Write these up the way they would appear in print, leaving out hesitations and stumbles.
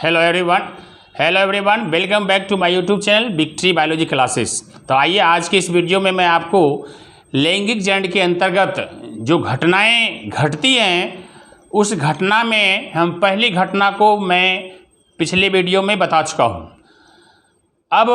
Hello everyone welcome back to my YouTube channel big tree biology classes. तो आइए आज के इस वीडियो में मैं आपको लैंगिक जेंडर के अंतर्गत जो घटनाएं घटती हैं उस घटना में हम पहली घटना को मैं पिछले वीडियो में बता चुका हूं। अब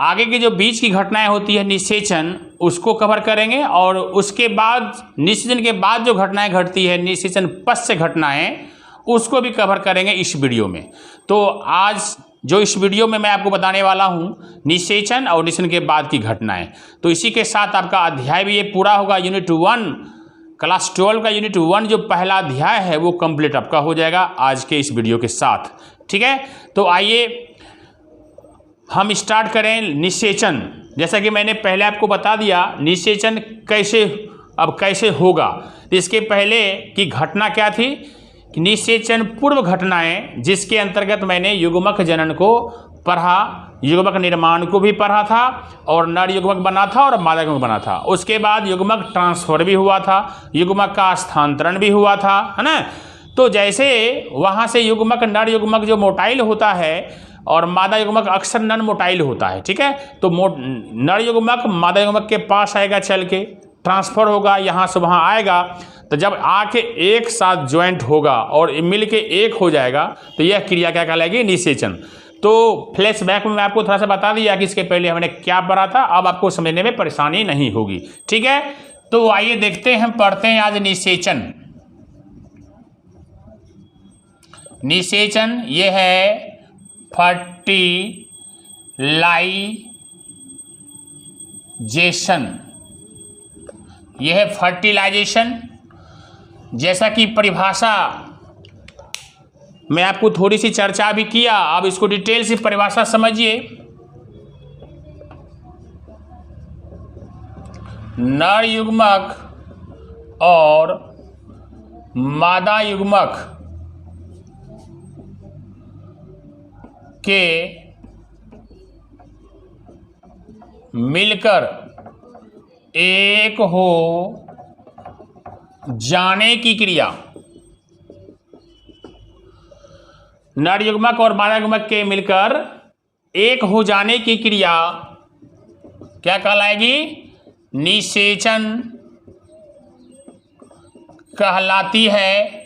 आगे की जो बीच की घटनाएं होती है निषेचन, उसको कवर करेंगे और उसके बाद निषेचन के बाद जो घटनाएं घटती है निषेचन पश्चात घटनाएं, उसको भी कवर करेंगे इस वीडियो में। तो आज जो इस वीडियो में मैं आपको बताने वाला हूं निषेचन और निषेचन के बाद की घटनाएं। तो इसी के साथ आपका अध्याय भी ये पूरा होगा। यूनिट 1 क्लास 12 का यूनिट 1 जो पहला अध्याय है वो कंप्लीट आपका हो जाएगा आज के इस वीडियो के साथ। ठीक है, तो आइए हम स्टार्ट करें निषेचन। जैसा कि मैंने पहले आपको बता दिया निषेचन कैसे होगा। तो इसके पहले की घटना क्या थी, निषेचन पूर्व घटनाएं जिसके अंतर्गत मैंने युग्मक जनन को पढ़ा, युग्मक निर्माण को भी पढ़ा था और नर युग्मक बना था और मादा युग्मक बना था। उसके बाद युग्मक ट्रांसफर भी हुआ था, युग्मक का स्थानांतरण भी हुआ था, है ना। तो जैसे वहाँ से युग्मक नर युग्मक जो मोटाइल होता है और मादा युग्मक अक्सर नन मोटाइल होता है। ठीक है, तो नर युग्मक मादा युग्मक के पास आएगा, चल के ट्रांसफर होगा, यहाँ से वहाँ आएगा। तो जब आके एक साथ ज्वाइंट होगा और मिल के एक हो जाएगा तो यह क्रिया क्या कहलाएगी, निषेचन। तो फ्लैशबैक में मैं आपको थोड़ा सा बता दिया कि इसके पहले हमने क्या पढ़ा था, अब आपको समझने में परेशानी नहीं होगी। ठीक है, तो आइए देखते हैं, पढ़ते हैं आज निषेचन। निषेचन ये है फर्टिलाइजेशन, यह है फर्टिलाइजेशन। जैसा कि परिभाषा मैं आपको थोड़ी सी चर्चा भी किया, अब इसको डिटेल से परिभाषा समझिए। नर युग्मक और मादा युग्मक के मिलकर एक हो जाने की क्रिया, नर युग्मक और मादा युग्मक के मिलकर एक हो जाने की क्रिया क्या कहलाएगी, निषेचन कहलाती है।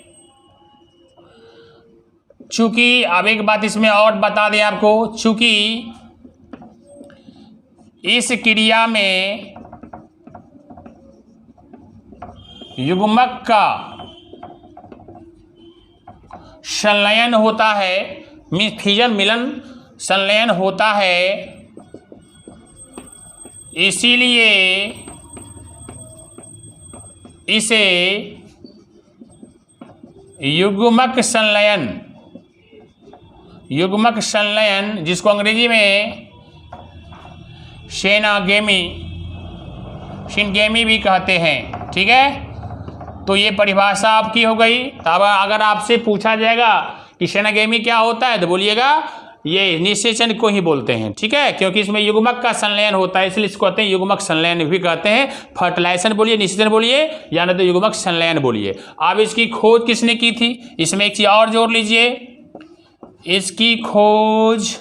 चूंकि अब एक बात इसमें और बता दें आपको, चूंकि इस क्रिया में युग्मक का संलयन होता है, फिजन मिलन संलयन होता है, इसीलिए इसे युग्मक संलयन जिसको अंग्रेजी में सिनगेमी भी कहते हैं। ठीक है, तो ये परिभाषा आपकी हो गई। तब अगर आपसे पूछा जाएगा कि सिनगेमी क्या होता है तो बोलिएगा ये निषेचन को ही बोलते हैं। ठीक है, क्योंकि इसमें युग्मक का संलयन होता है इसलिए इसको कहते हैं युग्मक संलयन भी कहते हैं। फर्टिलाइजेशन बोलिए, निषेचन बोलिए या नहीं तो युग्मक संलयन बोलिए। अब इसकी खोज किसने की थी, इसमें एक चीज और जोड़ लीजिए, इसकी खोज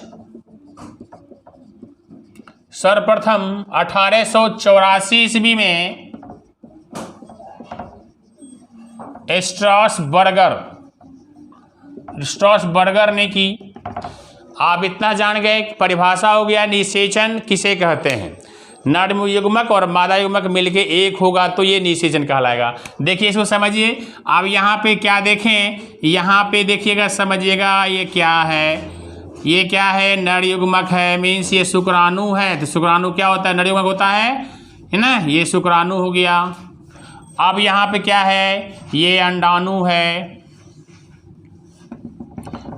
सर्वप्रथम 1884 ईस्वी में स्ट्रॉसबर्गर ने की। आप इतना जान गए, परिभाषा हो गया निषेचन किसे कहते हैं, नर युग्मक और मादा युग्मक मिलके एक होगा तो ये निषेचन कहलाएगा। देखिए इसको समझिए। अब यहाँ पे क्या देखें, यहाँ पे देखिएगा, समझिएगा ये क्या है, ये क्या है, नर युग्मक है, मीन्स ये शुक्राणु है। तो शुक्राणु क्या होता है, नर युग्मक होता है ना, ये शुक्राणु हो गया। अब यहाँ पे क्या है, ये अंडाणु है,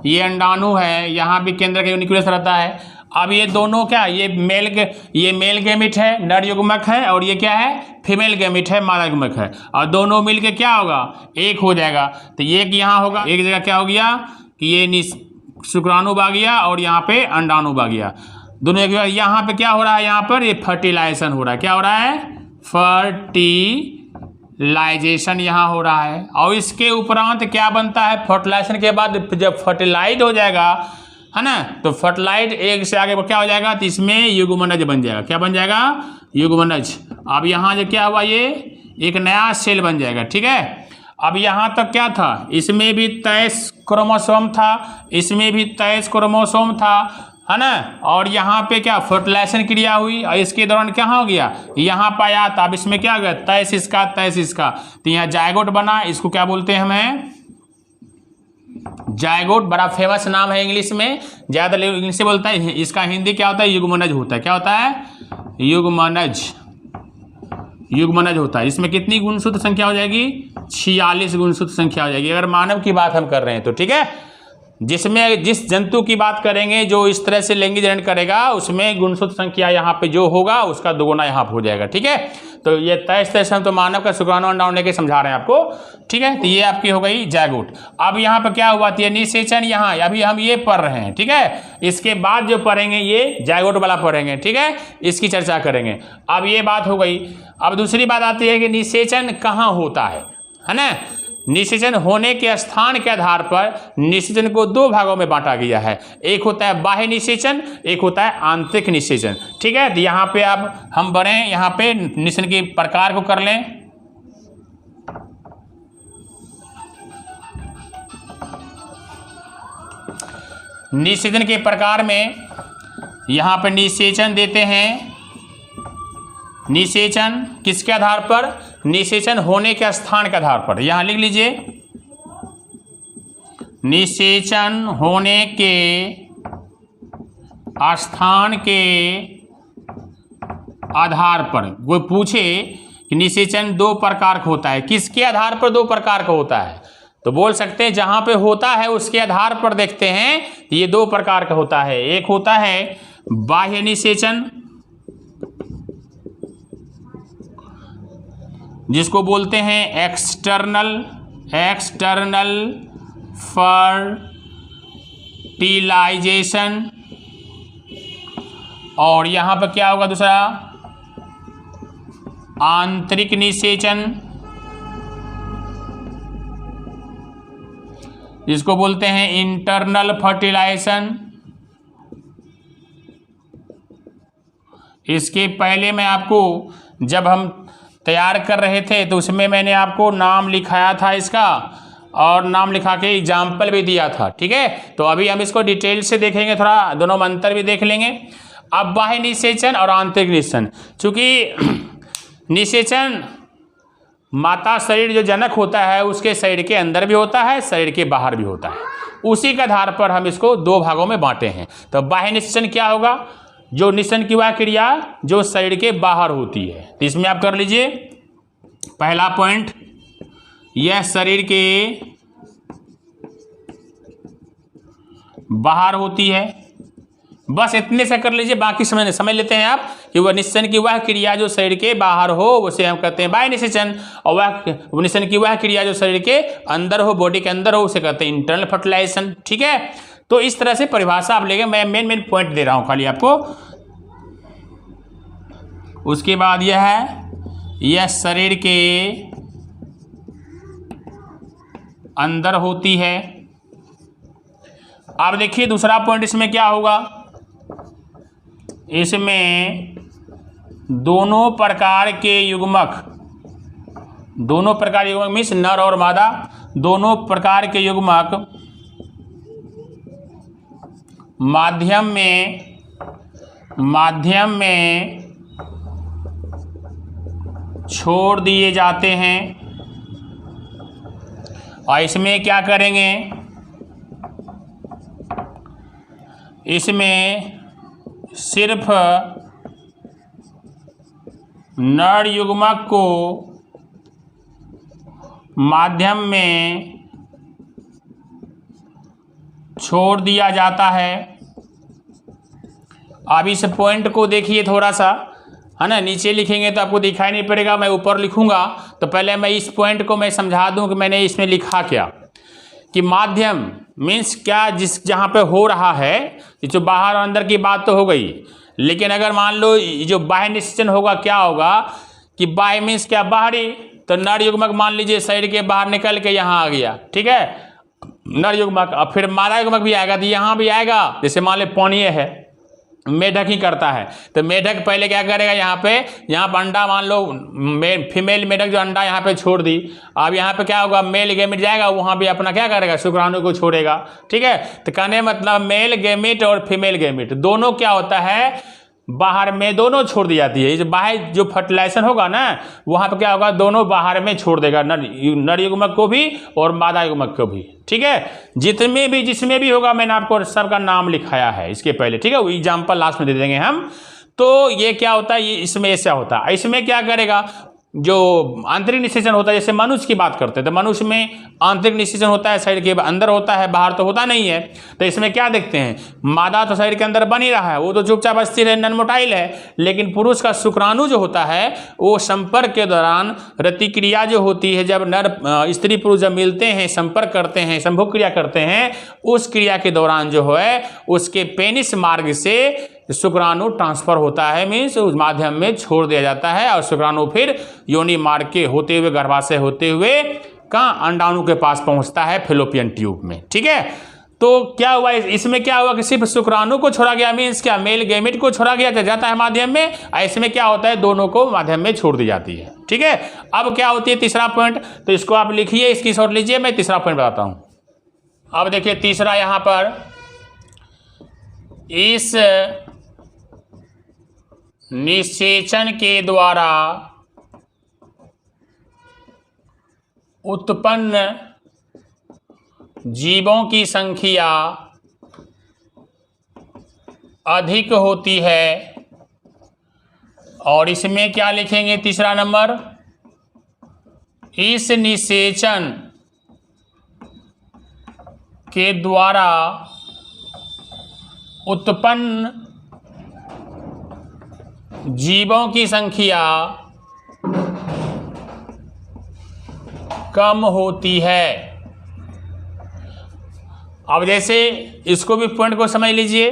ये अंडाणु है, यहाँ भी केंद्र का न्यूक्लियस रहता है। अब ये दोनों क्या, ये मेल गैमेट है, नर युग्मक है, और ये क्या है, फीमेल गैमेट है, मादा युग्मक है, और दोनों मिलके क्या होगा, एक हो जाएगा। तो ये यहाँ होगा, एक जगह क्या हो गया कि ये शुक्राणु आ गया और यहाँ पे अंडाणु आ गया, दोनों एक। यहाँ पे क्या हो रहा है, यहाँ पर ये फर्टिलाइजेशन हो रहा है। क्या हो रहा है, फर्टिलाइजेशन लाइजेशन यहाँ हो रहा है। और इसके उपरांत क्या बनता है, फर्टिलाइजेशन के बाद जब फर्टिलाइज हो जाएगा, है ना, तो फर्टिलाइज एक से आगे क्या हो जाएगा, तो इसमें युग्मनज बन जाएगा। क्या बन जाएगा, युग्मनज। अब यहाँ जो क्या हुआ, ये एक नया सेल बन जाएगा, ठीक है। अब यहाँ तक क्या था, इसमें भी 23 क्रोमोसोम था, इसमें भी 23 क्रोमोसोम था, है ना। और यहाँ पे क्या फर्टिलाइजेशन क्रिया हुई और इसके दौरान क्या हो गया, यहाँ पाया, तो अब इसमें क्या हो गया, 23 इसका 23 इसका, तो यहाँ जायगोट बना। इसको क्या बोलते हैं, हमें जायगोट, बड़ा फेमस नाम है इंग्लिश में, ज़्यादा लोग इंग्लिश से बोलता है। इसका हिंदी क्या होता है, युग्मनज होता है। क्या होता है, युग्मनज, युग्मनज होता है। इसमें कितनी गुणसूत्र संख्या हो जाएगी, 46 गुणसूत्र संख्या हो जाएगी, अगर मानव की बात हम कर रहे हैं तो, ठीक है। जिसमें जिस जंतु की बात करेंगे जो इस तरह से लैंगिक जनन करेगा, उसमें गुणसूत्र संख्या यहाँ पे जो होगा उसका दोगुना यहाँ पे हो जाएगा, ठीक है। तो ये 23 हम तो मानव का शुक्राणु अंडा होने के समझा रहे हैं आपको, ठीक है। तो ये आपकी हो गई जायगोट। अब यहाँ पे क्या हुआ, तो निषेचन, यहाँ अभी हम ये पढ़ रहे हैं, ठीक है। इसके बाद जो पढ़ेंगे ये जायगोट वाला पढ़ेंगे, ठीक है, इसकी चर्चा करेंगे। अब ये बात हो गई। अब दूसरी बात आती है कि निषेचन कहाँ होता है ना। निषेचन होने के स्थान के आधार पर निषेचन को दो भागों में बांटा गया है। एक होता है बाह्य निषेचन, एक होता है आंतरिक निषेचन, ठीक है। तो यहाँ पे अब हम बढ़ें, यहाँ पे निषेचन के प्रकार को कर लें। निषेचन के प्रकार में यहाँ पे निषेचन देते हैं। निषेचन किसके आधार पर, निषेचन होने के स्थान के आधार पर। यहां लिख लीजिए, निषेचन होने के स्थान के आधार पर। कोई पूछे कि निषेचन दो प्रकार का होता है, किसके आधार पर दो प्रकार का होता है, तो बोल सकते हैं जहां पे होता है उसके आधार पर देखते हैं, ये दो प्रकार का होता है। एक होता है बाह्य निषेचन, जिसको बोलते हैं एक्सटर्नल फर्टिलाइजेशन। और यहां पर क्या होगा दूसरा, आंतरिक निषेचन, जिसको बोलते हैं इंटरनल फर्टिलाइजेशन। इसके पहले मैं आपको, जब हम तैयार कर रहे थे तो उसमें मैंने आपको नाम लिखाया था इसका, और नाम लिखा के एग्जाम्पल भी दिया था, ठीक है। तो अभी हम इसको डिटेल से देखेंगे, थोड़ा दोनों में अंतर भी देख लेंगे। अब बाह्य निषेचन और आंतरिक निषेचन, चूंकि निषेचन माता शरीर जो जनक होता है उसके शरीर के अंदर भी होता है, शरीर के बाहर भी होता है, उसी के आधार पर हम इसको दो भागों में बांटे हैं। तो बाह्य निषेचन क्या होगा, जो निषेचन की वह क्रिया जो शरीर के बाहर होती है। तो इसमें आप कर लीजिए पहला पॉइंट, यह शरीर के बाहर होती है। बस इतने से कर लीजिए, बाकी समझ लेते हैं आप कि वह निषेचन की वह क्रिया जो शरीर के बाहर हो उसे हम कहते हैं बाह्य निषेचन, और वह निषेचन की वह क्रिया जो शरीर के अंदर हो, बॉडी के अंदर हो, उसे कहते हैं इंटरनल फर्टिलाइजेशन, ठीक है। तो इस तरह से परिभाषा आप लेंगे, मैं मेन पॉइंट दे रहा हूं खाली आपको। उसके बाद यह है, यह शरीर के अंदर होती है। अब देखिए दूसरा पॉइंट इसमें क्या होगा, इसमें दोनों प्रकार के युग्मक, दोनों प्रकार के युग्मक मीन्स नर और मादा, दोनों प्रकार के युग्मक माध्यम में छोड़ दिए जाते हैं। और इसमें क्या करेंगे, इसमें सिर्फ नर युग्मक को माध्यम में छोड़ दिया जाता है। अब इस पॉइंट को देखिए थोड़ा सा, है ना, नीचे लिखेंगे तो आपको दिखाई नहीं पड़ेगा, मैं ऊपर लिखूंगा। तो पहले मैं इस पॉइंट को मैं समझा दूं कि मैंने इसमें लिखा क्या, कि माध्यम मीन्स क्या, जिस जहाँ पे हो रहा है, जो बाहर और अंदर की बात तो हो गई, लेकिन अगर मान लो जो बाह्य निषेचन होगा क्या होगा, कि बाह्य मीन्स क्या, बाहरी, तो नर युग्मक मान लीजिए शरीर के बाहर निकल के यहाँ आ गया, ठीक है, नर युग्मक। अब फिर मादा युग्मक भी आएगा, तो यहाँ भी आएगा। जैसे मान ले पौनिय है, मेढक ही करता है, तो मेढक पहले क्या करेगा, यहाँ पर अंडा मान लो फीमेल मेढक जो अंडा यहाँ पे छोड़ दी, अब यहाँ पे क्या होगा, मेल गेमिट जाएगा, वहाँ भी अपना क्या करेगा, शुक्राणु को छोड़ेगा, ठीक है। तो कहने मतलब मेल गेमिट और फीमेल गेमिट दोनों क्या होता है, बाहर में दोनों छोड़ दी जाती है। बाहर जो फर्टिलाइजेशन होगा ना, वहाँ पे क्या होगा, दोनों बाहर में छोड़ देगा, नर युग्मक को भी और मादा युग्मक को भी, ठीक है। जिसमें भी होगा, मैंने आपको सबका नाम लिखाया है इसके पहले, ठीक है, वो एग्जाम्पल लास्ट में दे देंगे हम। तो ये क्या होता है, ये इसमें ऐसा होता है। इसमें क्या करेगा, जो आंतरिक निषेचन होता है, जैसे मनुष्य की बात करते हैं तो मनुष्य में आंतरिक निषेचन होता है, शरीर के अंदर होता है, बाहर तो होता नहीं है। तो इसमें क्या देखते हैं, मादा तो शरीर के अंदर बन ही रहा है, वो तो चुपचाप स्थिर है, नॉन-मोटाइल है। लेकिन पुरुष का शुक्राणु जो होता है, वो संपर्क के दौरान रतिक्रिया जो होती है, जब नर स्त्री पुरुष जब मिलते हैं, संपर्क करते हैं, संभोग क्रिया करते हैं, उस क्रिया के दौरान जो है उसके पेनिस मार्ग से शुक्राणु ट्रांसफर होता है, मीन्स उस माध्यम में छोड़ दिया जाता है, और शुक्राणु फिर योनि मार्ग के होते हुए, गर्भाशय होते हुए कहाँ, अंडाणु के पास पहुंचता है, फेलोपियन ट्यूब में, ठीक है। तो क्या हुआ, इसमें क्या हुआ कि सिर्फ शुक्राणु को छोड़ा गया, मीन्स क्या, मेल गेमिट को छोड़ा गया जाता है माध्यम में, इसमें क्या होता है, दोनों को माध्यम में छोड़ दी जाती है, ठीक है। अब क्या होती है तीसरा पॉइंट, तो इसको आप लिखिए, इसकी शॉर्ट लीजिए, मैं तीसरा पॉइंट बताता हूं। अब देखिए तीसरा, यहां पर इस निषेचन के द्वारा उत्पन्न जीवों की संख्या अधिक होती है, और इसमें क्या लिखेंगे, तीसरा नंबर, इस निषेचन के द्वारा उत्पन्न जीवों की संख्या कम होती है। अब जैसे इसको भी पॉइंट को समझ लीजिए,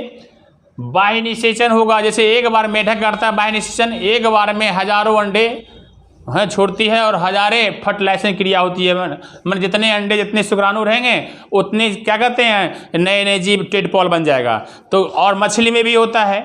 बाह्य निषेचन होगा, जैसे एक बार मेढक करता है बाह्य निषेचन, एक बार में हजारों अंडे छोड़ती है और हजारें फर्टिलाइजेशन क्रिया होती है, मतलब जितने अंडे, जितने शुक्राणु रहेंगे, उतने क्या कहते हैं, नए नए जीव टेडपॉल बन जाएगा। तो और मछली में भी होता है।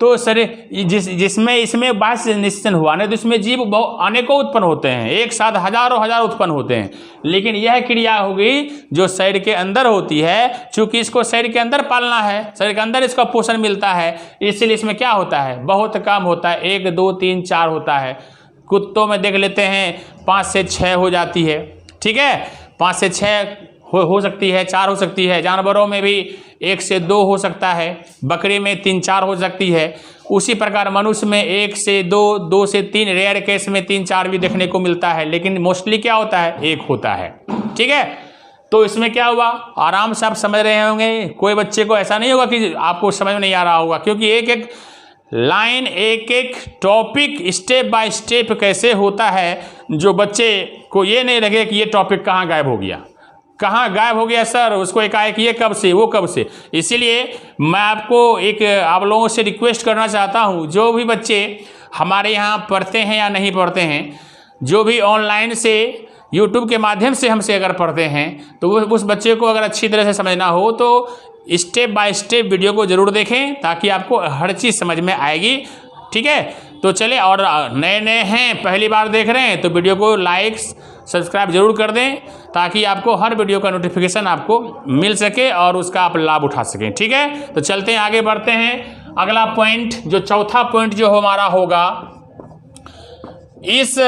तो शरीर जिसमें इसमें बाह्य निषेचन हुआ ना, तो इसमें जीव अनेकों उत्पन्न होते हैं, एक साथ हजारों हजार उत्पन्न होते हैं। लेकिन यह क्रिया होगी जो शरीर के अंदर होती है, चूंकि इसको शरीर के अंदर पालना है, शरीर के अंदर इसका पोषण मिलता है, इसलिए इसमें क्या होता है, बहुत कम होता है, 1 2 3 4 होता है। कुत्तों में देख लेते हैं 5 से 6 हो जाती है, ठीक है, 5 से 6 हो सकती है, 4 हो सकती है। जानवरों में भी 1 से 2 हो सकता है, बकरी में 3 4 हो सकती है। उसी प्रकार मनुष्य में 1 से 2, 2 से 3, रेयर केस में 3 4 भी देखने को मिलता है, लेकिन मोस्टली क्या होता है, 1 होता है, ठीक है। तो इसमें क्या हुआ, आराम से आप समझ रहे होंगे, कोई बच्चे को ऐसा नहीं होगा कि आपको समझ में नहीं आ रहा होगा, क्योंकि एक एक लाइन, एक एक टॉपिक स्टेप बाय स्टेप कैसे होता है, जो बच्चे को ये नहीं लगे कि ये टॉपिक कहाँ गायब हो गया, कहाँ गायब हो गया सर, उसको एकाएक ये कब से, वो कब से। इसीलिए मैं आपको आप लोगों से रिक्वेस्ट करना चाहता हूँ, जो भी बच्चे हमारे यहाँ पढ़ते हैं या नहीं पढ़ते हैं, जो भी ऑनलाइन से यूट्यूब के माध्यम से हमसे अगर पढ़ते हैं, तो उस बच्चे को अगर अच्छी तरह से समझना हो तो स्टेप बाय स्टेप वीडियो को ज़रूर देखें, ताकि आपको हर चीज़ समझ में आएगी, ठीक है। तो चले, और नए नए हैं, पहली बार देख रहे हैं, तो वीडियो को लाइक सब्सक्राइब जरूर कर दें, ताकि आपको हर वीडियो का नोटिफिकेशन आपको मिल सके और उसका आप लाभ उठा सकें, ठीक है। तो चलते हैं, आगे बढ़ते हैं। अगला पॉइंट, जो चौथा पॉइंट जो हमारा होगा, इस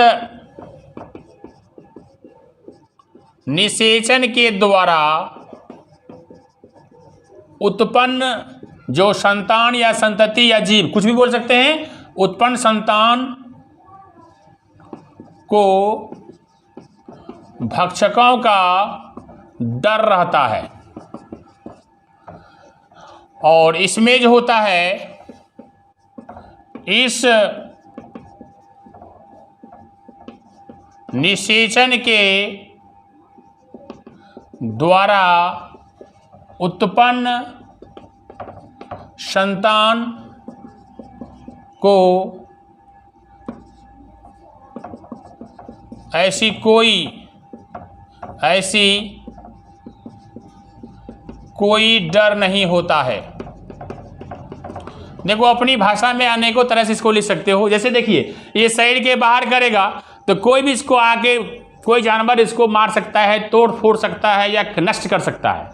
निषेचन के द्वारा उत्पन्न जो संतान या संतति या जीव, कुछ भी बोल सकते हैं, उत्पन्न संतान को भक्षकों का डर रहता है, और इसमें जो होता है, इस निषेचन के द्वारा उत्पन्न संतान को ऐसी कोई डर नहीं होता है। देखो अपनी भाषा में अनेकों तरह से इसको लिख सकते हो। जैसे देखिए ये शरीर के बाहर करेगा तो कोई भी इसको आके कोई जानवर इसको मार सकता है, तोड़ फोड़ सकता है या नष्ट कर सकता है।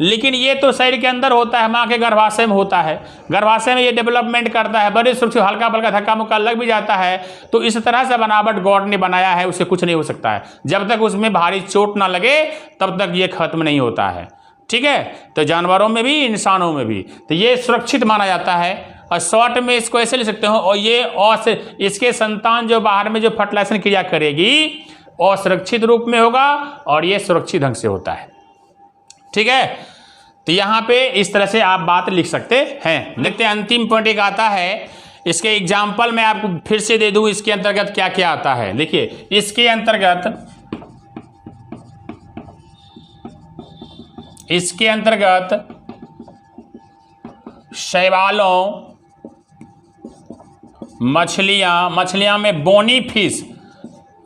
लेकिन ये तो शरीर के अंदर होता है, माँ के गर्भाशय में होता है, गर्भाशय में ये डेवलपमेंट करता है, बड़े सुरक्षित, हल्का फल्का धक्का मुक्का लग भी जाता है। तो इस तरह से बनावट गॉड ने बनाया है, उसे कुछ नहीं हो सकता है। जब तक उसमें भारी चोट ना लगे तब तक ये खत्म नहीं होता है। ठीक है, तो जानवरों में भी इंसानों में भी तो ये सुरक्षित माना जाता है। और शॉर्ट में इसको ऐसे ले सकते हो, और ये इसके संतान जो बाहर में जो फर्टिलाइजेशन क्रिया करेगी असुरक्षित रूप में होगा और ये सुरक्षित ढंग से होता है। ठीक है, तो यहाँ पे इस तरह से आप बात लिख सकते हैं। देखते हैं अंतिम पॉइंट एक आता है, इसके एग्जाम्पल मैं आपको फिर से दे दूं, इसके अंतर्गत क्या क्या आता है। देखिए इसके अंतर्गत शैवालों, मछलियां में बोनी फिश,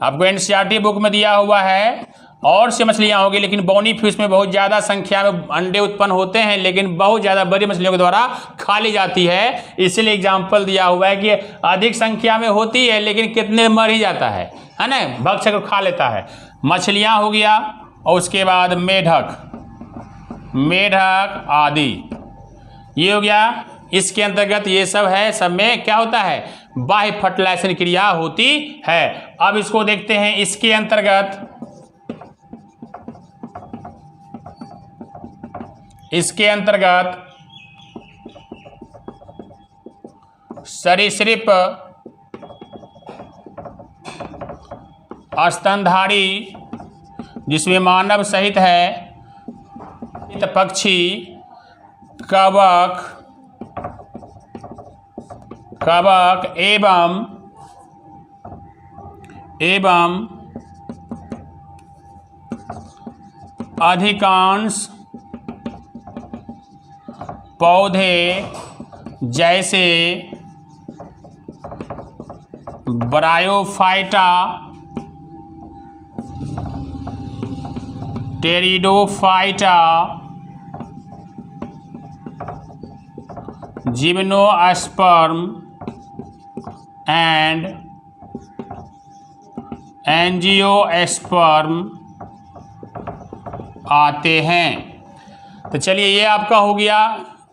आपको एनसीईआरटी बुक में दिया हुआ है। और से मछलियां होगी, लेकिन बोनी फिश में बहुत ज़्यादा संख्या में अंडे उत्पन्न होते हैं, लेकिन बहुत ज़्यादा बड़ी मछलियों के द्वारा खा ली जाती है। इसलिए एग्जाम्पल दिया हुआ है कि अधिक संख्या में होती है लेकिन कितने मर ही जाता है ना, भक्षक खा लेता है। मछलियां हो गया, और उसके बाद मेढक आदि, ये हो गया। इसके अंतर्गत ये सब है, सब में क्या होता है, बाह्य फर्टिलाइजेशन क्रिया होती है। अब इसको देखते हैं, इसके अंतर्गत सरीसृप, स्तनधारी जिसमें मानव सहित है, पक्षी, कवक एवं अधिकांश पौधे जैसे bryophyta, pteridophyta, gymnosperm and angiosperm आते हैं। तो चलिए ये आपका हो गया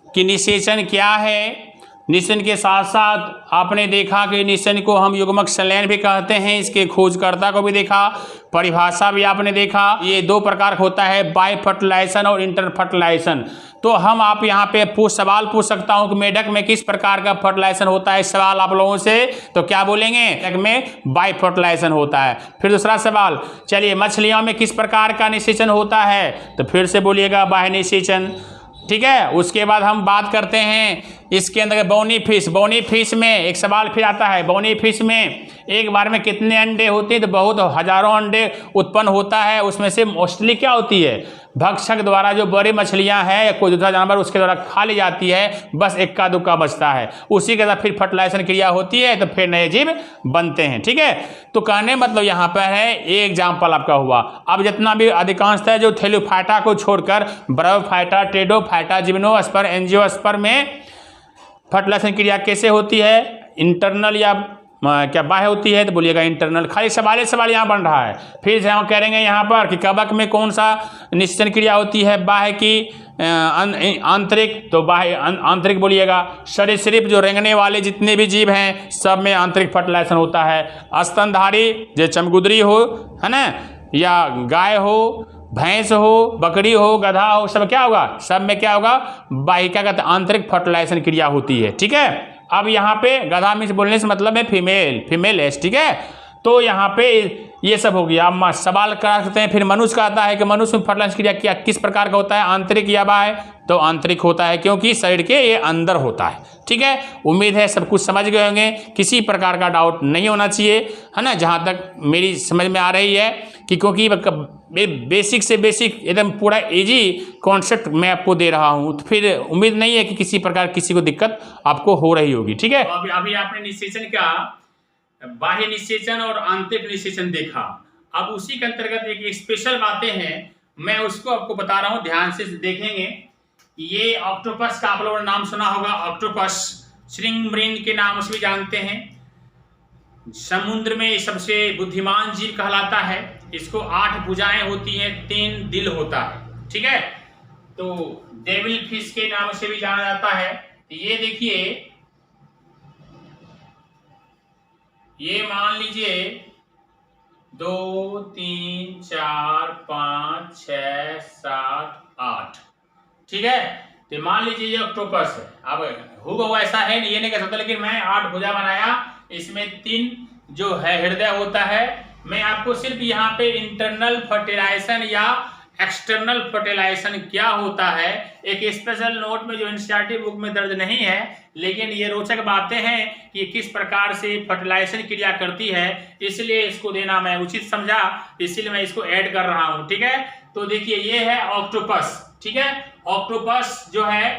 कि निषेचन क्या है। निषेचन के साथ साथ आपने देखा कि निषेचन को हम युग्मक संलयन भी कहते हैं, इसके खोजकर्ता को भी देखा, परिभाषा भी आपने देखा। ये दो प्रकार होता है, बाय फर्टिलाइजेशन और इंटर फर्टिलाइजेशन। तो हम आप यहाँ पे सवाल पूछ सकता हूँ कि मेढक में किस प्रकार का फर्टिलाइजेशन होता है, सवाल आप लोगों से, तो क्या बोलेंगे, मेढक में बाय फर्टिलाइजेशन होता है। फिर दूसरा सवाल, चलिए मछलियों में किस प्रकार का निषेचन होता है, तो फिर से बोलिएगा बाह्य निषेचन। ठीक है, उसके बाद हम बात करते हैं इसके अंदर बोनी फिश में एक सवाल फिर आता है, बोनी फिश में एक बार में कितने अंडे होते हैं, तो बहुत हजारों अंडे उत्पन्न होता है। उसमें से मोस्टली क्या होती है, भक्षक द्वारा जो बड़ी मछलियां हैं या कोई दूसरा जानवर उसके द्वारा खा ली जाती है, बस इक्का दुक्का बचता है। उसी के साथ फिर फर्टिलाइजेशन क्रिया होती है, तो फिर नए जीव बनते हैं। ठीक है, तो कहने मतलब यहाँ पर है, ये एग्जाम्पल आपका हुआ। अब जितना भी अधिकांशतः जो थैलोफाइटा को छोड़कर ब्रायोफाइटा, टेरिडोफाइटा, जिम्नोस्पर्म, एंजियोस्पर्म में फर्टिलाइजेशन क्रिया कैसे होती है, इंटरनल या क्या बाह्य होती है, तो बोलिएगा इंटरनल। खाली सवाल यहाँ बन रहा है। फिर से हम करेंगे यहाँ पर कि कवक में कौन सा निषेचन क्रिया होती है, बाह्य की आंतरिक, तो बाह्य आंतरिक बोलिएगा। सरीसृप जो रेंगने वाले जितने भी जीव हैं सब में आंतरिक फर्टिलाइजेशन होता है। स्तनधारी जो चमगुदरी हो, है ना, या गाय हो, भैंस हो, बकरी हो, गधा हो, सब क्या होगा, सब में क्या होगा, बाह्यिकागत आंतरिक फर्टिलाइजेशन क्रिया होती है। ठीक है, अब यहाँ पे गधा में बोलने से मतलब है फीमेल है। ठीक है, तो यहाँ पे ये सब हो गया। अब सवाल कर सकते हैं, फिर मनुष्य का आता है कि मनुष्य में फर्टिलाइजेशन क्रिया क्या किस प्रकार का होता है, आंतरिक या बाह्य, तो आंतरिक होता है क्योंकि शरीर के ये अंदर होता है। ठीक है, उम्मीद है सब कुछ समझ गए होंगे, किसी प्रकार का डाउट नहीं होना चाहिए, है ना, जहाँ तक मेरी समझ में आ रही है कि क्योंकि बेसिक से बेसिक एकदम पूरा इजी कॉन्सेप्ट मैं आपको दे रहा हूँ, तो फिर उम्मीद नहीं है कि किसी प्रकार किसी को दिक्कत आपको हो रही होगी। ठीक है, अभी आपने निषेचन का बाह्य निषेचन और आंतरिक निषेचन देखा। अब उसी के अंतर्गत एक स्पेशल बातें हैं, मैं उसको आपको बता रहा हूँ, ध्यान से देखेंगे। ये ऑक्टोपस का आप लोगों ने नाम सुना होगा, ऑक्टोपस श्रिंगब्रेन के नाम से भी जानते हैं। समुद्र में सबसे बुद्धिमान जीव कहलाता है। इसको 8 भुजाएं होती हैं, 3 दिल होता है, ठीक है। तो डेविल फिश के नाम से भी जाना जाता है। ये देखिए, ये मान लीजिए 2 3 4 5 6 7 8, ठीक है। तो मान लीजिए ये ऑक्टोपस है। अब हूबहू ऐसा है नहीं, ये नहीं कह सकता, लेकिन मैं 8 भुजा बनाया, इसमें 3 जो है हृदय होता है। मैं आपको सिर्फ यहाँ पे इंटरनल फर्टिलाइजेशन या एक्सटर्नल फर्टिलाइजेशन क्या होता है एक स्पेशल नोट में, जो एनसीईआरटी बुक में दर्ज नहीं है, लेकिन ये रोचक बातें हैं कि किस प्रकार से फर्टिलाइजेशन क्रिया करती है, इसलिए इसको देना मैं उचित समझा, इसीलिए मैं इसको ऐड कर रहा हूं, ठीक है। तो देखिए ये है ऑक्टोपस, ठीक है। ऑक्टोपस जो है,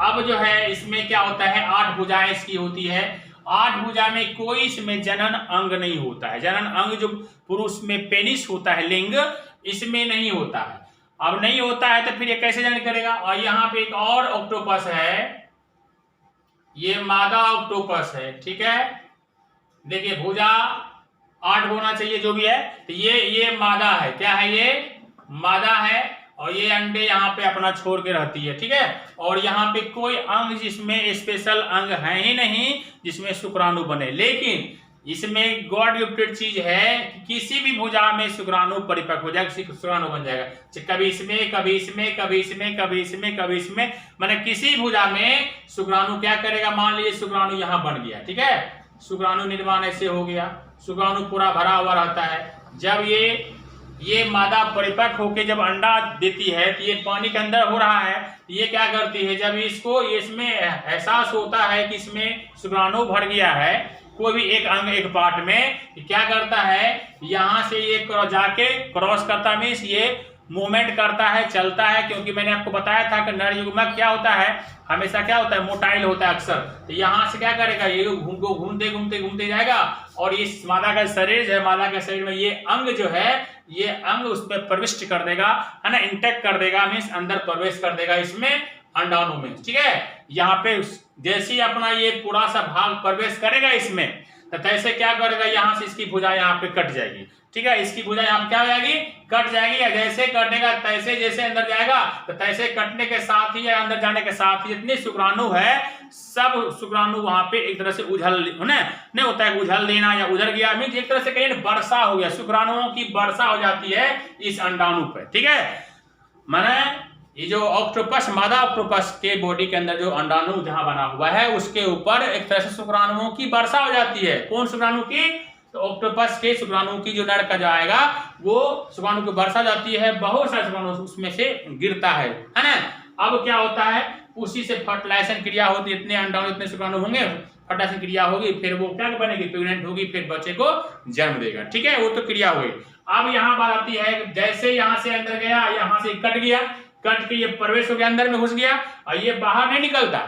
अब जो है इसमें क्या होता है, 8 भुजाएं इसकी होती है। 8 भुजा में कोई इसमें जनन अंग नहीं होता है। जनन अंग जो पुरुष में पेनिस होता है, लिंग, इसमें नहीं होता है। अब नहीं होता है तो फिर ये कैसे जनन करेगा। और यहाँ पे एक और ऑक्टोपस है, ये मादा ऑक्टोपस है, ठीक है। देखिए भुजा 8 होना चाहिए जो भी है। तो ये मादा है, क्या है, ये मादा है, और ये अंडे यहाँ पे अपना छोड़ के रहती है, ठीक है। और यहाँ पे कोई अंग, जिसमें स्पेशल अंग है ही नहीं जिसमें शुक्राणु बने, लेकिन इसमें गॉड गिफ्टेड चीज है कि किसी भी भुजा में शुक्राणु परिपक्व हो जाएगा, शुक्राणु बन जाएगा। कभी इसमें, कभी इसमें, कभी इसमें, कभी इसमें, कभी इसमें, माने किसी भुजा में शुक्राणु क्या करेगा। मान लीजिए शुक्राणु यहाँ बन गया, ठीक है, शुक्राणु निर्माण ऐसे हो गया, शुक्राणु पूरा भरा हुआ रहता है। जब ये मादा परिपक्व होकर जब अंडा देती है तो ये पानी के अंदर हो रहा है, ये क्या करती है, जब इसको इसमें एहसास होता है कि इसमें शुक्राणु भर गया है, कोई भी एक अंग एक पार्ट में, क्या करता है, यहाँ से ये जाके क्रॉस करता, मीन्स ये मूवमेंट करता है, चलता है। क्योंकि मैंने आपको बताया था कि नर युग्मक क्या होता है, हमेशा क्या होता है, मोटाइल होता है अक्सर। तो यहाँ से क्या करेगा, ये घूमते घूमते घूमते जाएगा, और इस मादा का शरीर जो है, मादा के शरीर में ये अंग जो है, ये अंग उसमें प्रविष्ट कर देगा, है ना, इंटेक्ट कर देगा, मीन्स अंदर प्रवेश कर देगा इसमें, अंडाणु में, ठीक है। यहाँ पे जैसे ही अपना ये पूरा सा भाग प्रवेश करेगा इसमें, तो तैसे क्या करेगा, यहाँ से इसकी भुजा यहाँ पे कट जाएगी, ठीक है। इसकी भुजा यहाँ पे क्या हो जाएगी, कट जाएगी। या जैसे कटेगा तैसे, जैसे अंदर जाएगा तो तैसे कटने के साथ ही या अंदर जाने के साथ ही जितने शुक्राणु है, सब शुक्राणु वहां पे एक तरह से उझल नहीं होता है, उझल देना या उधर गया, मीन एक तरह से कहीं वर्षा हो गया, शुक्राणुओं की वर्षा हो जाती है इस अंडाणु पे, ठीक है। माने ये जो ऑक्टोपस, मादा ऑक्टोपस के बॉडी के अंदर जो अंडाणु जहां बना हुआ है, उसके ऊपर एक तरह से शुक्राणुओं की वर्षा हो जाती है। कौन शुक्राणु की, तो ऑक्टोपस के शुक्राणु की जो नर का जो आएगा, वो शुक्राणु की वर्षा जाती है, बहुत सारे शुक्राणु उसमें से गिरता है ना। अब क्या होता है, उसी से फर्टिलाइजेशन क्रिया होती है, इतने अंडाणु इतने शुक्राणु होंगे, फर्टिलाइजेशन क्रिया होगी, फिर वो क्या बनेगी, प्रेग्नेंट होगी, फिर बच्चे को जन्म देगा, ठीक है। वो तो क्रिया हुई। अब यहाँ बात आती है, जैसे यहाँ से अंदर गया, यहाँ से कट गया, कट के ये प्रवेश हो गया, अंदर में घुस गया, और ये बाहर नहीं निकलता,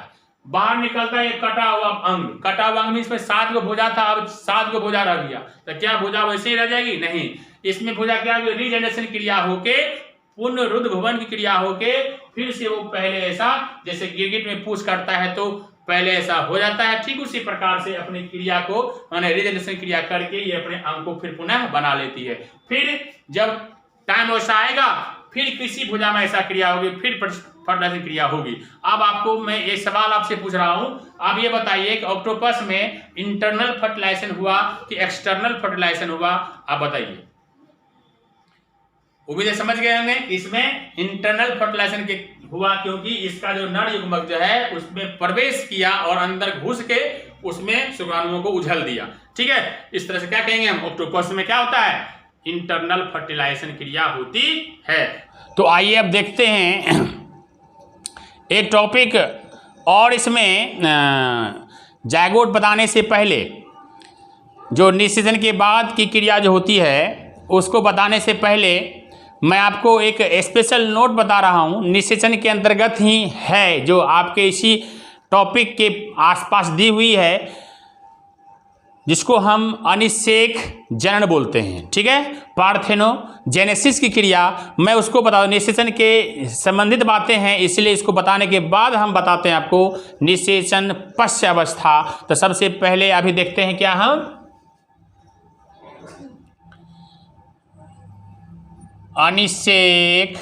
बाहर निकलता है ये कटा हुआ अंग। कटा हुआ अंग में इसमें 7 गो भुजा था, अब 7 गो भुजा रह गया, तो क्या भुजा वैसे ही रह जाएगी, नहीं। इसमें भुजा क्या, रीजनरेशन क्रिया होके, पुनरुद्ध भवन की क्रिया होके, फिर से वो पहले ऐसा, जैसे गिरगिट में पूछ करता है तो पहले ऐसा हो जाता है, ठीक उसी प्रकार से अपनी क्रिया को, माने रीजनरेशन क्रिया करके ये अपने अंग को फिर पुनः बना लेती है। फिर जब टाइम वैसा आएगा, फिर किसी भुजा में ऐसा क्रिया होगी, फिर फर्टिलाइजेशन क्रिया होगी। अब आपको मैं एक सवाल आपसे पूछ रहा हूं, आप ये बताइए कि ऑक्टोपस में इंटरनल फर्टिलाइजेशन हुआ कि एक्सटर्नल फर्टिलाइजेशन हुआ, आप बताइए। उम्मीद है समझ गए होंगे, इसमें इंटरनल फर्टिलाइजेशन के हुआ, क्योंकि इसका जो नर युग्मक जो है उसमें प्रवेश किया और अंदर घुस के उसमें शुक्राणुओं को उझल दिया, ठीक है। इस तरह से क्या कहेंगे हम, ऑक्टोपस में क्या होता है, इंटरनल फर्टिलाइजेशन क्रिया होती है। तो आइए अब देखते हैं एक टॉपिक, और इसमें जायगोट बताने से पहले जो निषेचन के बाद की क्रिया जो होती है उसको बताने से पहले मैं आपको एक स्पेशल नोट बता रहा हूँ, निषेचन के अंतर्गत ही है, जो आपके इसी टॉपिक के आसपास दी हुई है। जिसको हम अनिषेक जनन बोलते हैं, ठीक है। पार्थेनोजेनेसिस की क्रिया मैं उसको बता दूं, निषेचन के संबंधित बातें हैं, इसलिए इसको बताने के बाद हम बताते हैं आपको निषेचन पश्च अवस्था। तो सबसे पहले अभी देखते हैं क्या हम अनिषेक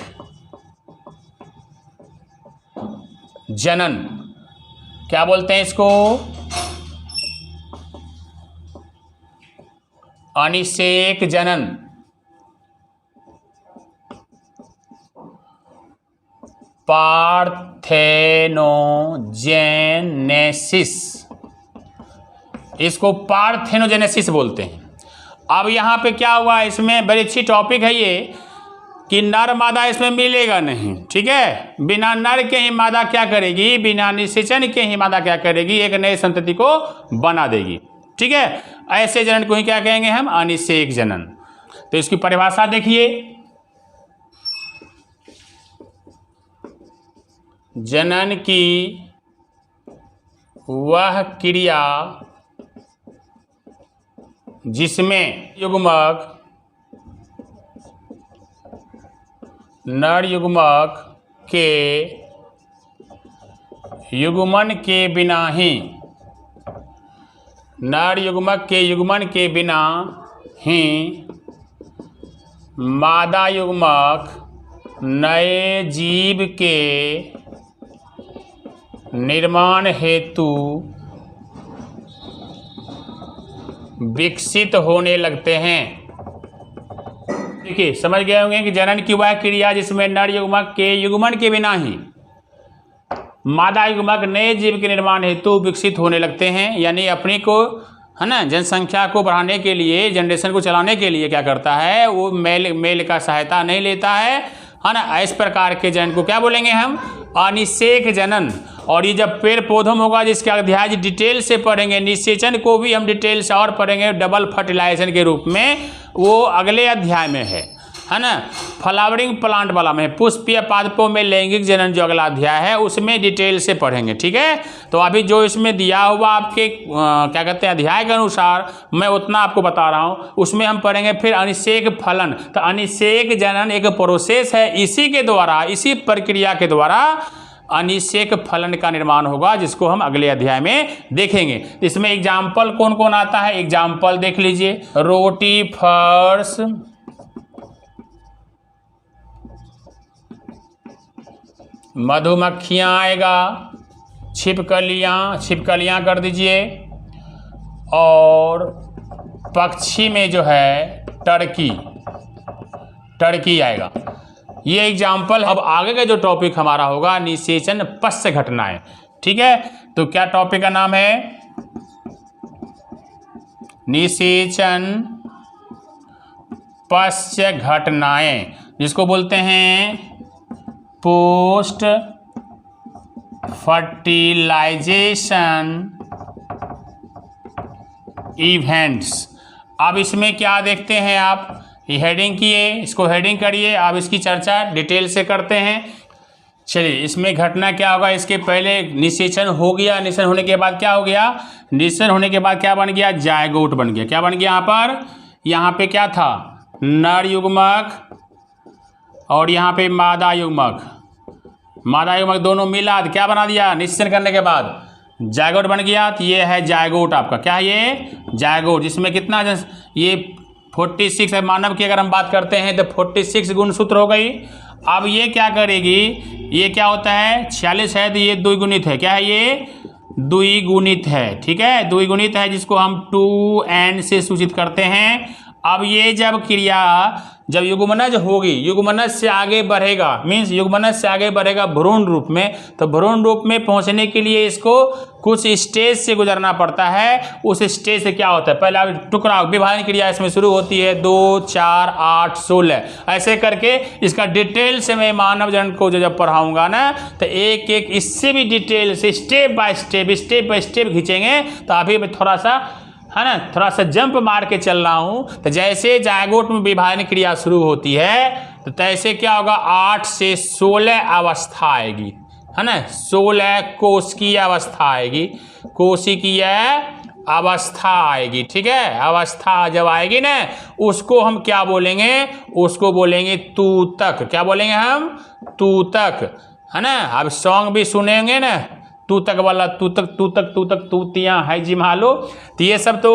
जनन क्या बोलते हैं इसको, अनिषेक जनन। पार्थेनोजेनेसिस, इसको पार्थेनोजेनेसिस बोलते हैं। अब यहाँ पे क्या हुआ, इसमें बड़ी अच्छी टॉपिक है ये कि नर मादा इसमें मिलेगा नहीं, ठीक है। बिना नर के ही मादा क्या करेगी, बिना निषेचन के ही मादा क्या करेगी, एक नए संतति को बना देगी, ठीक है। ऐसे जनन को ही क्या कहेंगे हम, अनिषेक जनन। तो इसकी परिभाषा देखिए, जनन की वह क्रिया जिसमें युग्मक नर युग्मक के युग्मन के बिना ही, नर युग्मक के युग्मन के बिना ही मादा युग्मक नए जीव के निर्माण हेतु विकसित होने लगते हैं। देखिए समझ गए होंगे कि जनन की वह क्रिया जिसमें नर युग्मक के युग्मन के बिना ही मादा युग्मक नए जीव के निर्माण हेतु विकसित होने लगते हैं, यानी अपने को, है ना, जनसंख्या को बढ़ाने के लिए, जनरेशन को चलाने के लिए क्या करता है, वो मेल का सहायता नहीं लेता है ना। इस प्रकार के जनन को क्या बोलेंगे हम, अनिषेक जनन। और ये जब पेड़ पौधों में होगा, जिसके अध्याय डिटेल से पढ़ेंगे, निषेचन को भी हम डिटेल से और पढ़ेंगे डबल फर्टिलाइजेशन के रूप में, वो अगले अध्याय में है ना। फ्लावरिंग प्लांट वाला में, पुष्पीय पादपों में लैंगिक जनन जो अगला अध्याय है उसमें डिटेल से पढ़ेंगे, ठीक है। तो अभी जो इसमें दिया हुआ आपके क्या कहते हैं अध्याय के अनुसार मैं उतना आपको बता रहा हूँ, उसमें हम पढ़ेंगे फिर अनिषेक फलन। तो अनिषेक जनन एक प्रोसेस है, इसी के द्वारा, इसी प्रक्रिया के द्वारा अनिषेक फलन का निर्माण होगा, जिसको हम अगले अध्याय में देखेंगे। इसमें एग्जाम्पल कौन कौन आता है, एग्जाम्पल देख लीजिए। रोटिफर्स, मधुमक्खियाँ आएगा, छिपकलियाँ कर दीजिए, और पक्षी में जो है टर्की आएगा। ये एग्जाम्पल। अब आगे का जो टॉपिक हमारा होगा निषेचन पश्च घटनाएं, ठीक है। तो क्या टॉपिक का नाम है, निषेचन पश्च घटनाएं, जिसको बोलते हैं पोस्ट फर्टिलाइजेशन इवेंट्स। अब इसमें क्या देखते हैं आप, ये हेडिंग किए, इसको हेडिंग करिए, आप इसकी चर्चा डिटेल से करते हैं। चलिए, इसमें घटना क्या होगा, इसके पहले निषेचन हो गया, निषेचन होने के बाद क्या हो गया, निषेचन होने के बाद क्या बन गया, जायगोट बन गया। क्या बन गया यहाँ पे क्या था, नर युग्मक और यहाँ पे मादा युग्मक दोनों मिला क्या बना दिया, निषेचन करने के बाद जायगोट बन गया। तो ये है जायगोट आपका, क्या है ये, जायगोट, जिसमें कितना ये 46 है। मानव की अगर हम बात करते हैं तो 46 गुणसूत्र हो गई। अब ये क्या करेगी, ये क्या होता है, 46 है तो ये द्विगुणित है, क्या है ये, द्विगुणित है, ठीक है, द्विगुणित है, जिसको हम 2n से सूचित करते हैं। अब ये जब क्रिया जब युग्मनज होगी, युग्मनज से आगे बढ़ेगा, मीन्स युग्मनज से आगे बढ़ेगा भ्रूण रूप में, तो भ्रूण रूप में पहुंचने के लिए इसको कुछ स्टेज से गुजरना पड़ता है। उस स्टेज से क्या होता है, पहले टुकड़ा विभाजन क्रिया इसमें शुरू होती है, 2, 4, 8, 16 ऐसे करके। इसका डिटेल से मैं मानव जनन को जब पढ़ाऊंगा ना, तो एक एक इससे भी डिटेल से स्टेप बाय स्टेप खींचेंगे। तो अभी मैं थोड़ा सा, है ना, थोड़ा सा जंप मार के चल रहा हूँ। तो जैसे जायगोट में विभाजन क्रिया शुरू होती है, तो तैसे क्या होगा, 8 से 16 अवस्था आएगी, है ना, 16 कोशिकीय अवस्था आएगी, कोशिकीय अवस्था आएगी। ठीक है, अवस्था जब आएगी ना, उसको हम क्या बोलेंगे, उसको बोलेंगे तूतक। क्या बोलेंगे हम, तूतक, है ना। अब सॉन्ग भी सुनेंगे ना, तूतक वाला, तूतक तूतक तूतक तूतियाँ है जी मालो। तो ये सब तो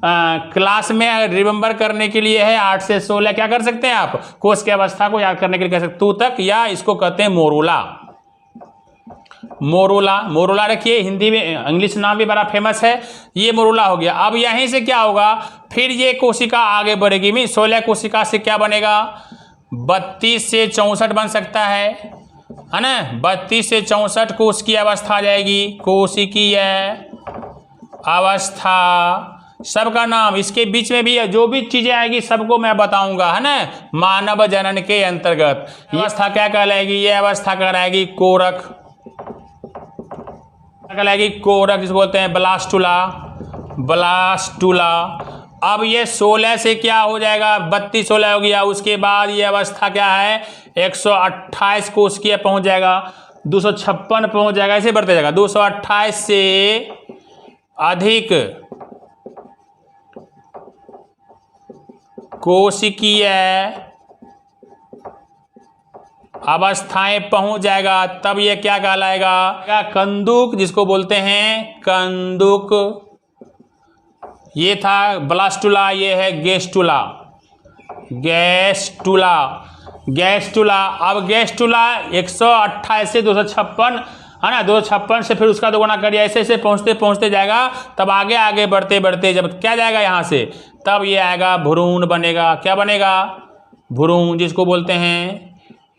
क्लास में रिमेंबर करने के लिए है। 8 से 16 क्या कर सकते हैं आप, कोश की अवस्था को याद करने के लिए कह सकते तूतक, या इसको कहते हैं मोरोला। मोरोला, मोरोला रखिए, हिंदी में इंग्लिश नाम भी बड़ा फेमस है। ये मोरोला हो गया। अब यहीं से क्या होगा, फिर ये कोशिका आगे बढ़ेगी। मीन 16 कोशिका से क्या बनेगा, 32 से 64 बन सकता है ना। 32 से 64 कोश की अवस्था आ जाएगी, कोशिकीय अवस्था, सबका नाम। इसके बीच में भी जो भी चीजें आएगी सबको मैं बताऊंगा, है ना। मानव जनन के अंतर्गत ये अवस्था क्या कहलाएगी, ये अवस्था कहलाएगी कोरक, कहलाएगी कोरक, जिसको बोलते हैं ब्लास्टुला, ब्लास्टुला। अब ये 16 से क्या हो जाएगा, 32 16 हो गया। उसके बाद ये अवस्था क्या है, 128 कोशिकीय पहुंच जाएगा, 256 पहुंच जाएगा, ऐसे बढ़ते जाएगा। 228 से अधिक कोशिकीय अवस्थाएं पहुंच जाएगा, तब ये क्या कहलाएगा, कंदुक, जिसको बोलते हैं कंदुक। ये था ब्लास्टुला, ये है गेस्टुला, गैस्टुला, गैस्टुला। अब गैस्टुला 128 से 256, है ना। 256 से फिर उसका दोगुना करिए, ऐसे ऐसे पहुँचते पहुँचते जाएगा। तब आगे आगे बढ़ते बढ़ते जब क्या जाएगा यहाँ से, तब ये आएगा भ्रूण बनेगा। क्या बनेगा, भ्रूण, जिसको बोलते हैं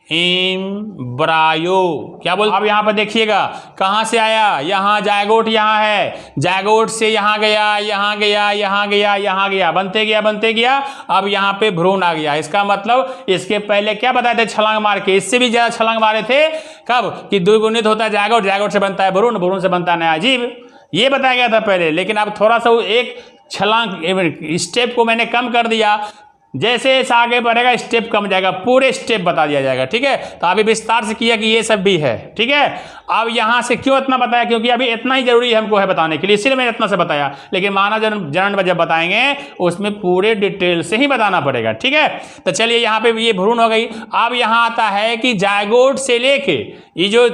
एम्ब्रायो। क्या बोलते, अब यहाँ पर देखिएगा कहाँ से आया, यहाँ जायगोट, यहाँ है, जायगोट से यहाँ गया, यहाँ गया, यहाँ गया, यहाँ गया, बनते गया बनते गया। अब यहाँ पे भ्रूण आ गया। इसका मतलब इसके पहले क्या बताए थे, छलांग मार के, इससे भी ज्यादा छलांग मारे थे। कब कि द्विगुणित होता है जायगोट, जायगोट से बनता है भ्रूण, भ्रूण से बनता है नया जीव, ये बताया गया था पहले। लेकिन अब थोड़ा सा एक छलांग स्टेप को मैंने कम कर दिया। जैसे जैसे आगे बढ़ेगा स्टेप कम जाएगा, पूरे स्टेप बता दिया जाएगा। ठीक है, तो अभी विस्तार से किया कि ये सब भी है। ठीक है, अब यहाँ से क्यों इतना बताया, क्योंकि अभी इतना ही जरूरी हमको है बताने के लिए, इसलिए मैंने इतना से बताया। लेकिन मानव जनन जब बताएंगे उसमें पूरे डिटेल से ही बताना पड़ेगा। ठीक है, तो चलिए यहाँ पे ये भ्रूण हो गई। अब यहाँ आता है कि जायगोट से लेके, ये जो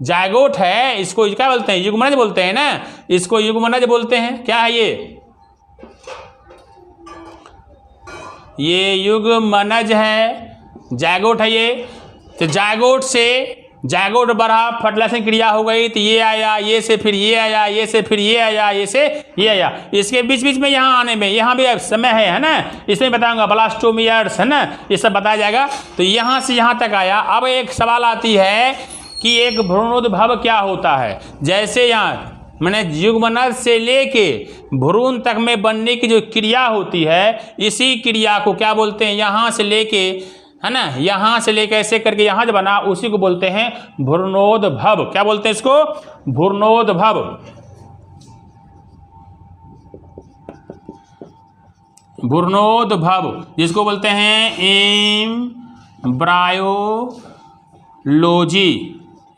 जायगोट है इसको क्या बोलते हैं, युग्मनज बोलते हैं ना, इसको युग्मनज बोलते हैं। क्या है ये युग्मनज है, जायगोट है ये। तो जायगोट से जायगोट बढ़ा, फर्टिलाइजेशन क्रिया हो गई, तो ये आया, ये से फिर ये आया, ये से फिर ये आया, ये से ये आया। इसके बीच बीच में यहाँ आने में, यहाँ भी समय है ना, इसमें बताऊंगा ब्लास्टोमियर्स, है ना, ये सब बताया जाएगा। तो यहाँ से यहाँ तक आया। अब एक सवाल आती है कि एक भ्रूणोद्भव क्या होता है। जैसे यहाँ मैंने युग्मनज से लेके भ्रूण तक में बनने की जो क्रिया होती है, इसी क्रिया को क्या बोलते हैं, यहाँ से लेके, है ना, यहाँ से लेके ऐसे करके यहाँ जो बना उसी को बोलते हैं भ्रूणोद्भव। क्या बोलते हैं इसको, भ्रूणोद्भव। भ्रूणोद्भव जिसको बोलते हैं एम्ब्रायोलॉजी,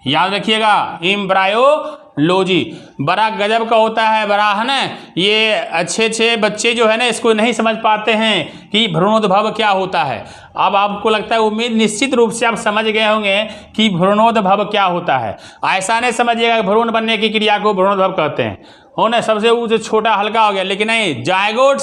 याद रखिएगा, एम्ब्रायोलॉजी। बड़ा गजब का होता है, बड़ा, है ना। ये अच्छे बच्चे जो है ना इसको नहीं समझ पाते हैं कि भ्रूणोद्भव क्या होता है। अब आपको लगता है, उम्मीद निश्चित रूप से आप समझ गए होंगे कि भ्रूणोद्भव क्या होता है। ऐसा नहीं समझिएगा भ्रूण बनने की क्रिया को भ्रूणोद्भव कहते हैं, हो ना, सबसे ऊँचा छोटा हल्का हो गया। लेकिन नहीं, जायगोट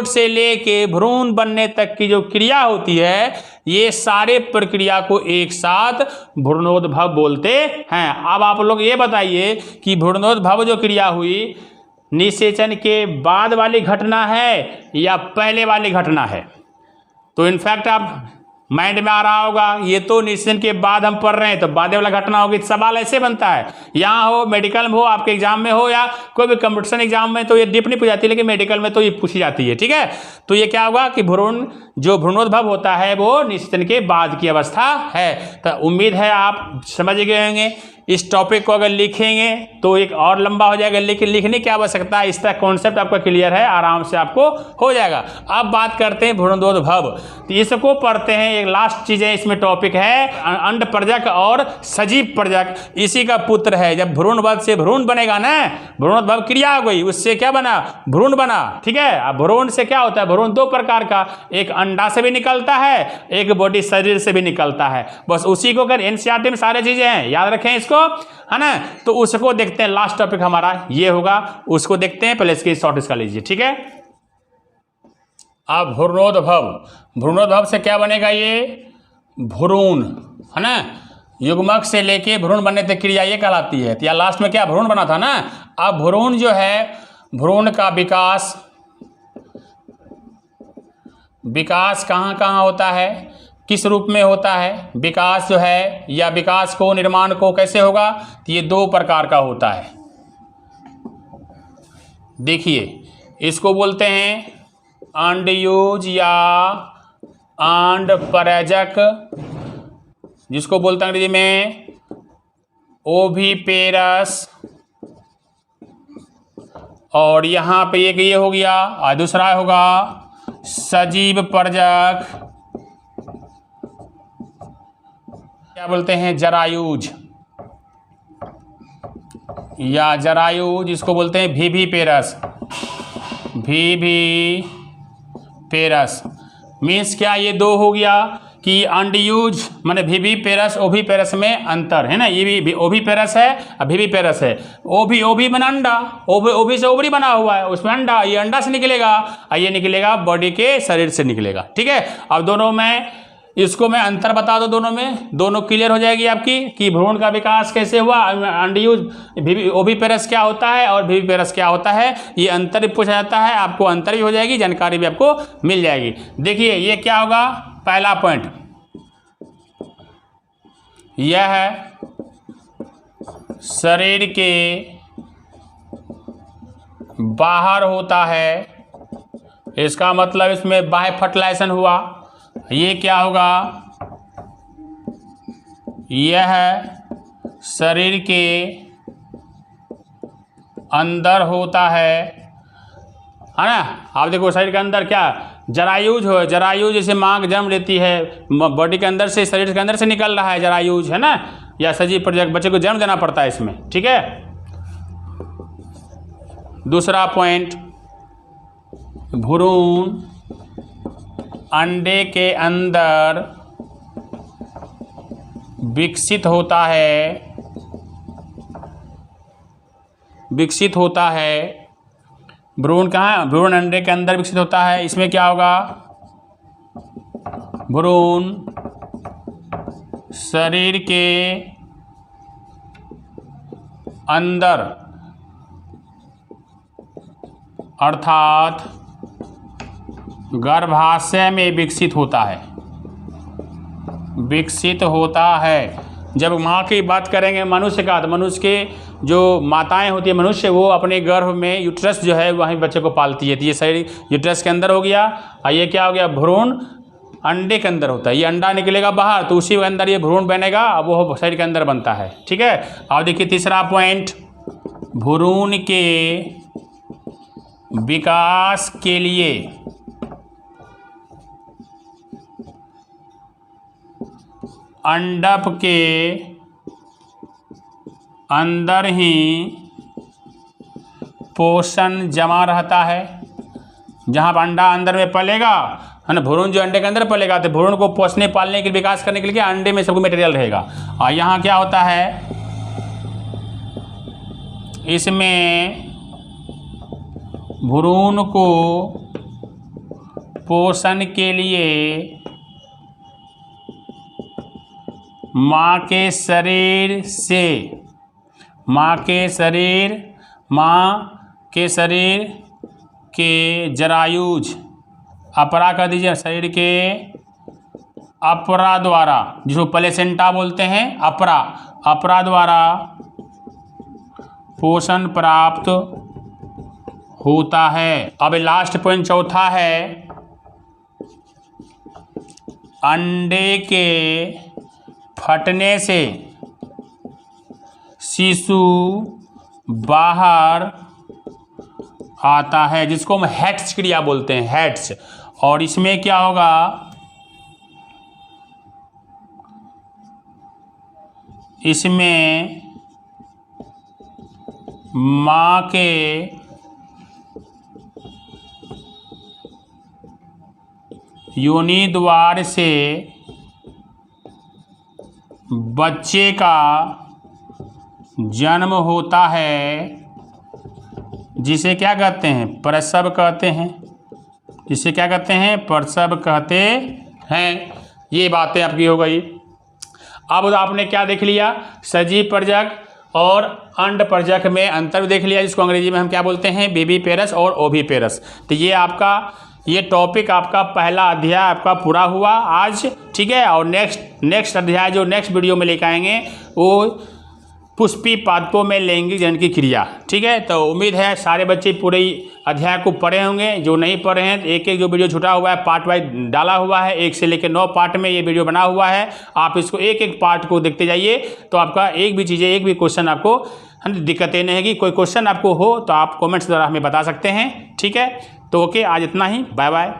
से लेके भ्रूण बनने तक की जो क्रिया होती है, ये सारे प्रक्रिया को एक साथ भ्रूणोद्भव बोलते हैं। अब आप लोग ये बताइए कि भ्रूणोद्भव जो क्रिया हुई, निषेचन के बाद वाली घटना है या पहले वाली घटना है। तो इनफैक्ट आप माइंड में आ रहा होगा, ये तो निषेचन के बाद हम पढ़ रहे हैं, तो बाद वाला घटना होगी। सवाल ऐसे बनता है, यहाँ हो, मेडिकल में हो, आपके एग्जाम में हो, या कोई भी कंपटीशन एग्जाम में, तो ये डीप नहीं पूछी जाती, लेकिन मेडिकल में तो ये पूछी जाती है। ठीक है, तो ये क्या होगा कि जो भ्रूणोद्भव होता है वो निषेचन के बाद की अवस्था है। तो उम्मीद है आप समझ गए होंगे इस टॉपिक को अगर लिखेंगे तो एक और लंबा हो जाएगा, लेकिन लिखने की आवश्यकता है, इसका कॉन्सेप्ट आपका क्लियर है, आराम से आपको हो जाएगा। अब बात करते हैं भ्रूणोद्भव। तो इसको पढ़ते हैं, एक लास्ट चीज़ है इसमें, टॉपिक है अंड प्रजक और सजीव प्रजक, इसी का पुत्र है। जब भ्रूणवध से भ्रूण बनेगा ना, भ्रूणोद्भव क्रिया हो गई, उससे क्या बना, भ्रूण बना, ठीक है। अब भ्रूण से क्या होता है, भ्रूण दो प्रकार का, एक अंडा से भी निकलता है, एक बॉडी शरीर से भी निकलता है। बस उसी को कर, एनसीईआरटी में सारे चीजें हैं, याद रखें इसको, है ना। तो उसको देखते हैं, लास्ट टॉपिक हमारा ये होगा, उसको देखते हैं। पहले इसकी शॉर्ट इसका लीजिए, ठीक है। अब भ्रूणोद्भव, भ्रूणोद्भव से क्या बनेगा, ये भ्रूण, है ना। युग्मक से लेके भ्रूण बनने तक क्रिया ये कहलाती है। तो या लास्ट में क्या भ्रूण बना था ना। अब भ्रूण जो है, भ्रूण का विकास, विकास कहाँ कहाँ होता है, किस रूप में होता है विकास जो है, या विकास को, निर्माण को कैसे होगा, तो ये दो प्रकार का होता है। देखिए, इसको बोलते हैं अंडयुज या अंड प्रजक, जिसको बोलते हैं अंग्रेजी में ओविपेरस, और यहाँ पे एक ये हो गया, और दूसरा होगा सजीव प्रजक, क्या बोलते हैं जरायुज, या जरायुज, इसको बोलते हैं विविपेरस, विविपेरस। मीन्स क्या, ये दो हो गया कि अंडयुज माने विविपेरस, ओविपेरस में अंतर है ना। ये भी ओविपेरस है और विविपेरस है। ओवी बना अंडा, ओवी से ओवरी बना हुआ है, उसमें अंडा, ये अंडा से निकलेगा और ये निकलेगा बॉडी के शरीर से निकलेगा, ठीक है। अब दोनों में इसको मैं अंतर बता दो, दोनों में, दोनों क्लियर हो जाएगी आपकी कि भ्रूण का विकास कैसे हुआ, अंडयुज ओविपेरस क्या होता है और विविपेरस क्या होता है, ये अंतर भी पूछा जाता है, आपको अंतर भी हो जाएगी, जानकारी भी आपको मिल जाएगी। देखिए ये क्या होगा, पहला पॉइंट यह है शरीर के बाहर होता है, इसका मतलब इसमें बाह्य फर्टिलाइजेशन हुआ। ये क्या होगा, यह शरीर के अंदर होता है ना। आप देखो शरीर के अंदर क्या जरायुज हो, जरायुज जैसे माँ जन्म लेती है, बॉडी के अंदर से, शरीर के अंदर से निकल रहा है जरायुज, है ना, या सजीव प्रजक, बच्चे को जन्म देना पड़ता है इसमें, ठीक है। दूसरा पॉइंट, भ्रूण अंडे के अंदर विकसित होता है, विकसित होता है। भ्रूण कहाँ, भ्रूण अंडे के अंदर विकसित होता है, इसमें क्या होगा, भ्रूण शरीर के अंदर अर्थात गर्भाशय में विकसित होता है, विकसित होता है। जब माँ की बात करेंगे मनुष्य का, तो मनुष्य के जो माताएं होती है मनुष्य, वो अपने गर्भ में यूट्रस जो है वहीं बच्चे को पालती है। तो ये शरीर यूट्रस के अंदर हो गया, और ये क्या हो गया, भ्रूण अंडे के अंदर होता है। ये अंडा निकलेगा बाहर, तो उसी के अंदर ये भ्रूण बनेगा, अब वो शरीर के अंदर बनता है, ठीक है। और देखिए तीसरा पॉइंट, भ्रूण के विकास के लिए अंडप के अंदर ही पोषण जमा रहता है। जहाँ अंडा अंदर में पलेगा, है ना, भ्रूण जो अंडे के अंदर पलेगा, तो भ्रूण को पोषने पालने के लिए, विकास करने के लिए अंडे में सब मटेरियल रहेगा। और यहाँ क्या होता है, इसमें भ्रूण को पोषण के लिए माँ के शरीर से, माँ के शरीर के जरायुज, अपरा कर दीजिए, शरीर के अपरा द्वारा, जिसको प्लेसेंटा बोलते हैं, अपरा द्वारा पोषण प्राप्त होता है। अब लास्ट पॉइंट चौथा है, अंडे के फटने से शिशु बाहर आता है, जिसको हम हैट्स क्रिया बोलते हैं, हैट्स। और इसमें क्या होगा, इसमें माँ के योनि द्वार से बच्चे का जन्म होता है, जिसे क्या कहते हैं, प्रसव कहते हैं। जिसे क्या कहते हैं, प्रसव कहते हैं। ये बातें आपकी हो गई। अब आपने क्या देख लिया, सजीव पर्जक और अंड पर्जक में अंतर देख लिया, जिसको अंग्रेजी में हम क्या बोलते हैं, विविपेरस और ओविपेरस। तो ये आपका ये टॉपिक आपका पहला अध्याय आपका पूरा हुआ आज, ठीक है। और नेक्स्ट अध्याय जो नेक्स्ट वीडियो में लेकर आएंगे वो पुष्पी पादपों में लैंगिक जनन की क्रिया, ठीक है। तो उम्मीद है सारे बच्चे पूरे अध्याय को पढ़े होंगे। जो नहीं पढ़े हैं, एक एक जो वीडियो छुटा हुआ है पार्ट वाइज डाला हुआ है, 1 से लेकर 9 पार्ट में ये वीडियो बना हुआ है। आप इसको एक एक पार्ट को देखते जाइए, तो आपका एक भी क्वेश्चन आपको दिक्कतें नहीं है। कोई क्वेश्चन आपको हो तो आप कमेंट्स द्वारा हमें बता सकते हैं, ठीक है। तो ओके, आज इतना ही, बाय बाय।